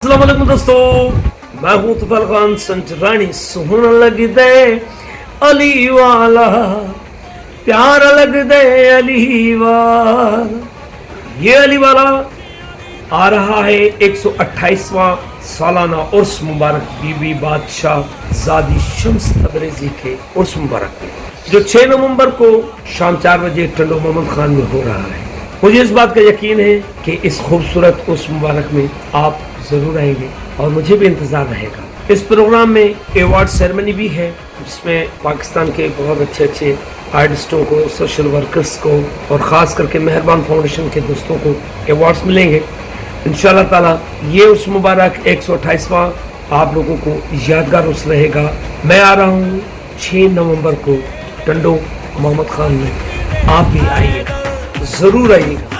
अस्सलाम वालेकुम दोस्तों, मैं हूं तुफैल खान संचरानी। सुन लग दे अली वाला, प्यार लग दे अली वाला। ये अली वाला आ रहा है 128वां सालाना उर्स मुबारक बीबी बादशाह ज़ादी शम्स तबरेज़ी के उर्स मुबारक में, जो 6 नवंबर को शाम 4 बजे टंडो मोहम्मद खान में हो रहा है। मुझे इस बात का यकीन है कि इस खूबसूरत उर्स मुबारक में आप जरूर आएंगे और मुझे भी इंतजार रहेगा। इस प्रोग्राम में अवार्ड सेरेमनी भी है, जिसमें पाकिस्तान के बहुत अच्छे आर्टिस्टों को, सोशल वर्कर्स को और ख़ास करके मेहरबान फाउंडेशन के दोस्तों को अवार्ड्स मिलेंगे इंशाअल्लाह ताला। ये उस मुबारक 128वां आप लोगों को यादगार उर्स रहेगा। मैं आ रहा हूँ 6 नवंबर को टंडो मोहम्मद खान में, आप भी आइएगा, ज़रूर आइएगा।